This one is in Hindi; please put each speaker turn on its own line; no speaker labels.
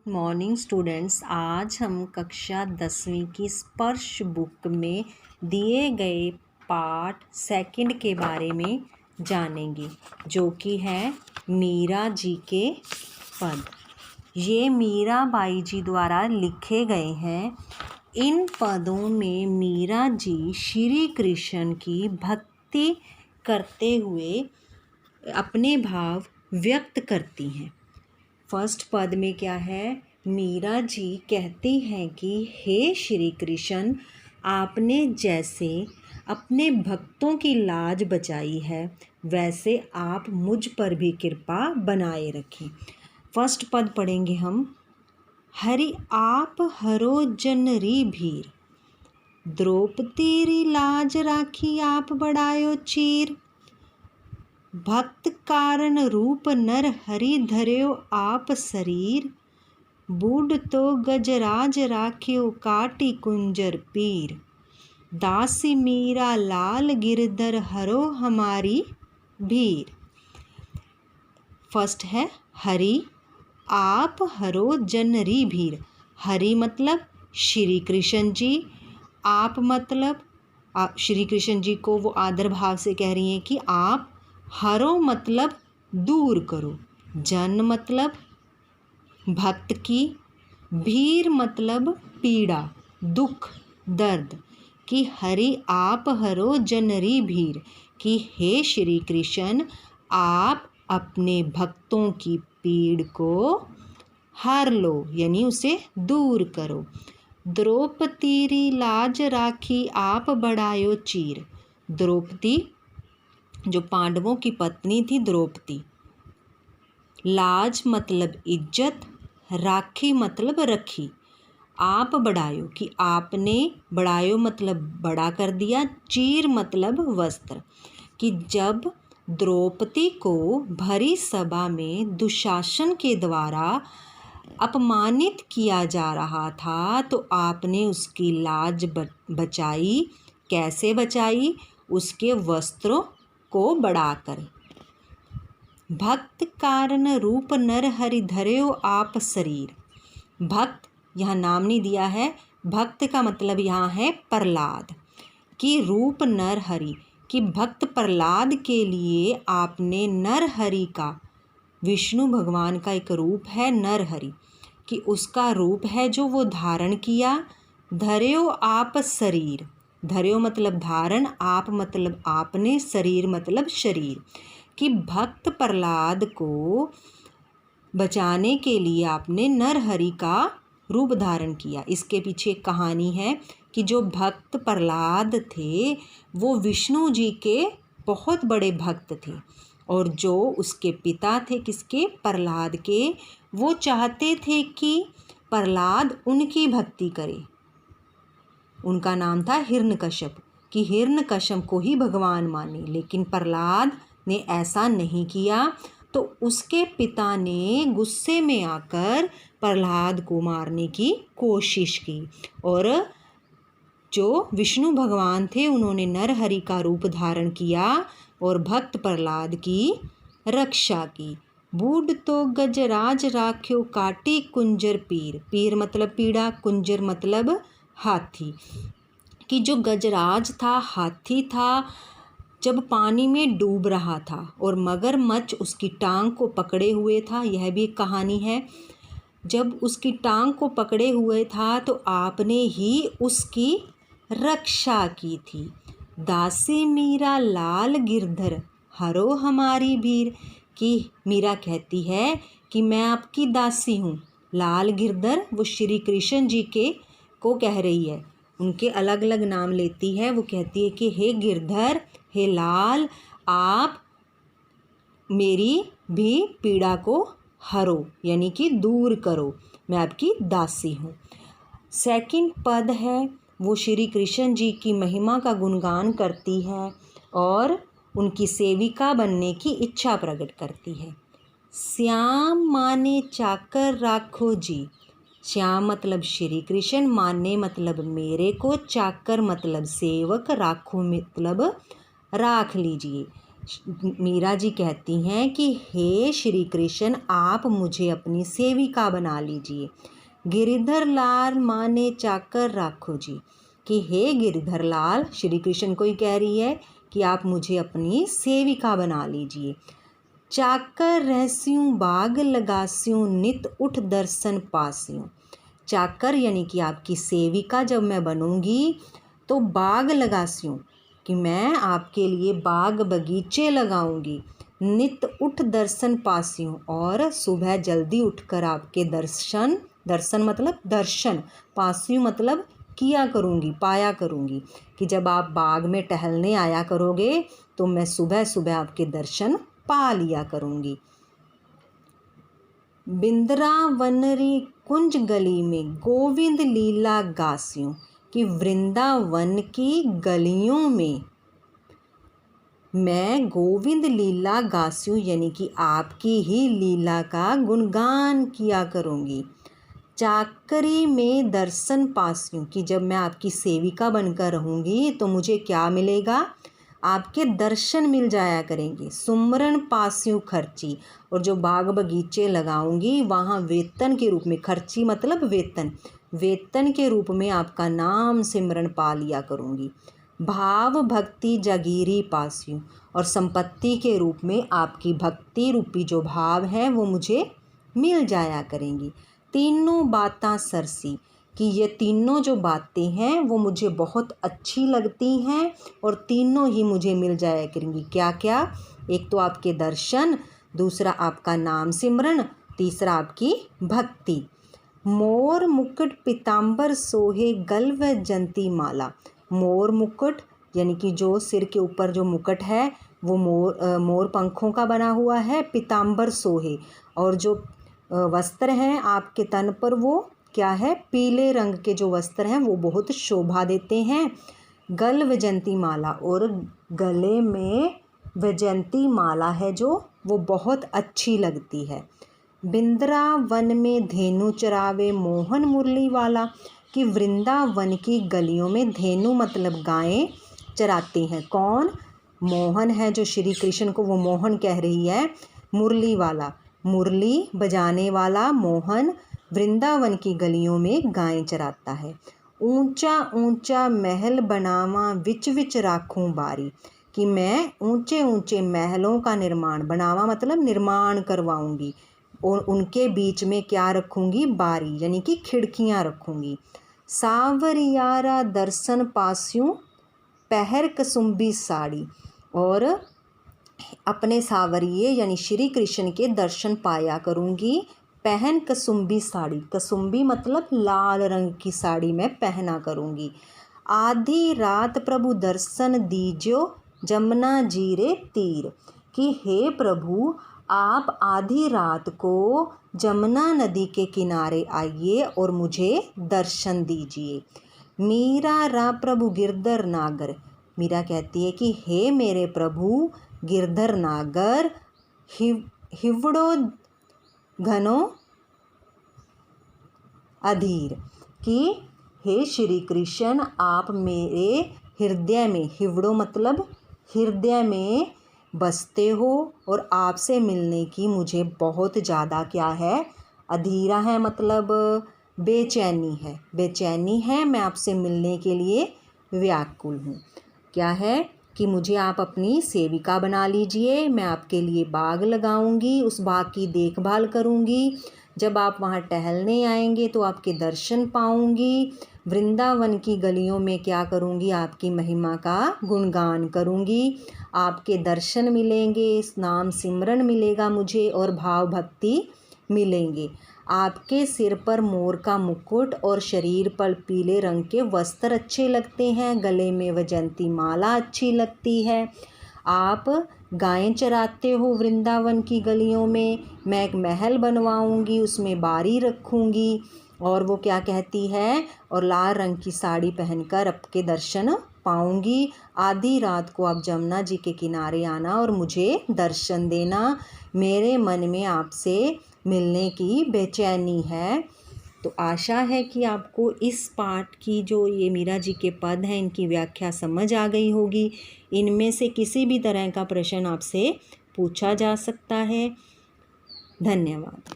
मॉर्निंग स्टूडेंट्स, आज हम कक्षा 10वीं की स्पर्श बुक में दिए गए पाठ सेकंड के बारे में जानेंगे, जो कि है मीरा जी के पद। ये मीराबाई जी द्वारा लिखे गए हैं। इन पदों में मीरा जी श्री कृष्ण की भक्ति करते हुए अपने भाव व्यक्त करती हैं। फर्स्ट पद में क्या है? मीरा जी कहती हैं कि हे श्री कृष्ण, आपने जैसे अपने भक्तों की लाज बचाई है, वैसे आप मुझ पर भी कृपा बनाए रखें। फर्स्ट पद पढ़ेंगे हम। हरि आप हरो जनरी भीर, द्रौपदी री लाज राखी आप बढ़ायो चीर। भक्त कारण रूप नर हरि धर्यो आप शरीर, बूढ़ तो गजराज राख्यो काटी कुंजर पीर। दासी मीरा लाल गिरधर हरो हमारी भीर। फर्स्ट है हरि आप हरो जनरी भीर। हरि मतलब श्री कृष्ण जी, आप मतलब श्री कृष्ण जी को वो आदर भाव से कह रही हैं कि आप, हरो मतलब दूर करो, जन मतलब भक्त की, भीर मतलब पीड़ा, दुख, दर्द, कि हरि आप हरो जनरी भीर, कि हे श्री कृष्ण आप अपने भक्तों की पीड़ को हर लो, यानी उसे दूर करो। द्रौपदी री लाज राखी आप बढ़ायो चीर। द्रौपदी जो पांडवों की पत्नी थी, द्रौपदी। लाज मतलब इज्जत, राखी मतलब रखी। आप बढ़ायो कि आपने, बढ़ायो मतलब बड़ा कर दिया, चीर मतलब वस्त्र, कि जब द्रौपदी को भरी सभा में दुशासन के द्वारा अपमानित किया जा रहा था, तो आपने उसकी लाज बचाई। कैसे बचाई? उसके वस्त्रों को बढ़ाकर। भक्त कारण रूप नर हरि धर्यो आप शरीर। भक्त यहाँ नाम नहीं दिया है, भक्त का मतलब यहाँ है प्रहलाद, कि रूप नर हरि, कि भक्त प्रहलाद के लिए आपने नर हरि का, विष्णु भगवान का एक रूप है नर हरि, कि उसका रूप है जो वो धारण किया। धर्यो आप शरीर, धर्यो मतलब धारण, आप मतलब आपने, शरीर मतलब शरीर, कि भक्त प्रहलाद को बचाने के लिए आपने नरहरि का रूप धारण किया। इसके पीछे एक कहानी है कि जो भक्त प्रहलाद थे वो विष्णु जी के बहुत बड़े भक्त थे, और जो उसके पिता थे, किसके? प्रहलाद के, वो चाहते थे कि प्रहलाद उनकी भक्ति करे। उनका नाम था हिरण्यकश्यप, कि हिरण्यकश्यप को ही भगवान माने, लेकिन प्रहलाद ने ऐसा नहीं किया। तो उसके पिता ने गुस्से में आकर प्रहलाद को मारने की कोशिश की, और जो विष्णु भगवान थे उन्होंने नरहरि का रूप धारण किया और भक्त प्रहलाद की रक्षा की। बूढ़ तो गजराज राख्यो काटी कुंजर पीर। पीर मतलब पीड़ा, कुंजर मतलब हाथी, कि जो गजराज था, हाथी था, जब पानी में डूब रहा था और मगरमच्छ उसकी टांग को पकड़े हुए था। यह भी एक कहानी है। जब उसकी टांग को पकड़े हुए था तो आपने ही उसकी रक्षा की थी। दासी मीरा लाल गिरधर हरो हमारी भीर, कि मीरा कहती है कि मैं आपकी दासी हूँ। लाल गिरधर वो श्री कृष्ण जी के को कह रही है, उनके अलग अलग नाम लेती है। वो कहती है कि हे गिरधर, हे लाल, आप मेरी भी पीड़ा को हरो, यानी कि दूर करो, मैं आपकी दासी हूँ। सेकंड पद है, वो श्री कृष्ण जी की महिमा का गुणगान करती है और उनकी सेविका बनने की इच्छा प्रकट करती है। श्याम माने चाकर राखो जी। श्याम मतलब श्री कृष्ण, माने मतलब मेरे को, चाकर मतलब सेवक, राखो मतलब राख लीजिए। मीरा जी कहती हैं कि हे श्री कृष्ण, आप मुझे अपनी सेविका बना लीजिए। गिरधर लाल माने चाकर राखो जी, कि हे गिरधर लाल, श्री कृष्ण को ही कह रही है कि आप मुझे अपनी सेविका बना लीजिए। चाकर रहस्यूं बाग लगास्यूं, नित उठ दर्शन पास्यूं। चाकर यानी कि आपकी सेविका जब मैं बनूंगी तो बाग लगास्यूं, कि मैं आपके लिए बाग बगीचे लगाऊंगी। नित उठ दर्शन पास्यूं, और सुबह जल्दी उठकर आपके दर्शन, दर्शन मतलब दर्शन, पास्यूं मतलब किया करूंगी, पाया करूंगी, कि जब आप बाग में टहलने आया करोगे तो मैं सुबह सुबह आपके दर्शन पा लिया करूंगी। वृंदावनरी कुंज गली में गोविंद लीला गास्यूं, कि वृंदावन की गलियों में मैं गोविंद लीला गास्यूं, यानी कि आपकी ही लीला का गुणगान किया करूंगी। चाकरी में दर्शन पास्यूं, कि जब मैं आपकी सेविका बनकर रहूंगी तो मुझे क्या मिलेगा, आपके दर्शन मिल जाया करेंगे। सुमरन पास्यूं खर्ची, और जो बाग बगीचे लगाऊंगी वहाँ वेतन के रूप में, खर्ची मतलब वेतन, वेतन के रूप में आपका नाम सिमरन पा लिया करूंगी। भाव भक्ति जागीरी पास्यूं, और संपत्ति के रूप में आपकी भक्ति रूपी जो भाव है वो मुझे मिल जाया करेंगी। तीनों बातां सरसी, कि ये तीनों जो बातें हैं वो मुझे बहुत अच्छी लगती हैं और तीनों ही मुझे मिल जाया करेंगी। क्या क्या, एक तो आपके दर्शन, दूसरा आपका नाम सिमरन, तीसरा आपकी भक्ति। मोर मुकुट पीताम्बर सोहे गल व जंती माला। मोर मुकुट यानी कि जो सिर के ऊपर जो मुकुट है वो मोर पंखों का बना हुआ है। पीताम्बर सोहे, और जो वस्त्र हैं आपके तन पर वो क्या है, पीले रंग के जो वस्त्र हैं वो बहुत शोभा देते हैं। गल वैजंती माला, और गले में वैजंती माला है जो वो बहुत अच्छी लगती है। वृंदावन में धेनु चरावे मोहन मुरली वाला, कि वृंदावन की गलियों में धेनु मतलब गायें चराते हैं। कौन, मोहन है जो श्री कृष्ण को वो मोहन कह रही है। मुरली वाला, मुरली बजाने वाला मोहन वृंदावन की गलियों में गायें चराता है। ऊंचा ऊंचा महल बनावा विच विच राखूं बारी, कि मैं ऊंचे ऊंचे महलों का निर्माण, बनावा मतलब निर्माण करवाऊंगी, और उनके बीच में क्या रखूंगी, बारी यानी कि खिड़कियां रखूंगी। सावरियारा दर्शन पास्यूं पहर कसुम्बी साड़ी, और अपने सावरिये यानी श्री कृष्ण के दर्शन पाया करूंगी पहन कसुम्बी साड़ी। कसुम्बी मतलब लाल रंग की साड़ी मैं पहना करूंगी। आधी रात प्रभु दर्शन दीजो जमुना जीरे तीर, कि हे प्रभु आप आधी रात को जमुना नदी के किनारे आइए और मुझे दर्शन दीजिए। मीरा रा प्रभु गिरधर नागर, मीरा कहती है कि हे मेरे प्रभु गिरधर नागर, हिवड़ो घनो अधीर, कि हे श्री कृष्ण आप मेरे हृदय में, हिवड़ो मतलब हृदय में बसते हो, और आपसे मिलने की मुझे बहुत ज़्यादा क्या है, अधीरा है मतलब बेचैनी है, बेचैनी है, मैं आपसे मिलने के लिए व्याकुल हूँ। क्या है कि मुझे आप अपनी सेविका बना लीजिए, मैं आपके लिए बाग लगाऊंगी, उस बाग की देखभाल करूंगी, जब आप वहाँ टहलने आएंगे तो आपके दर्शन पाऊंगी। वृंदावन की गलियों में क्या करूंगी, आपकी महिमा का गुणगान करूंगी, आपके दर्शन मिलेंगे, नाम सिमरन मिलेगा मुझे और भाव भक्ति मिलेंगे। आपके सिर पर मोर का मुकुट और शरीर पर पीले रंग के वस्त्र अच्छे लगते हैं, गले में वैजंती माला अच्छी लगती है। आप गायें चराते हो वृंदावन की गलियों में, मैं एक महल बनवाऊंगी, उसमें बारी रखूंगी, और वो क्या कहती है, और लाल रंग की साड़ी पहनकर आपके दर्शन पाऊंगी। आधी रात को आप जमुना जी के किनारे आना और मुझे दर्शन देना, मेरे मन में आपसे मिलने की बेचैनी है। तो आशा है कि आपको इस पाठ की जो ये मीरा जी के पद हैं इनकी व्याख्या समझ आ गई होगी। इनमें से किसी भी तरह का प्रश्न आपसे पूछा जा सकता है। धन्यवाद।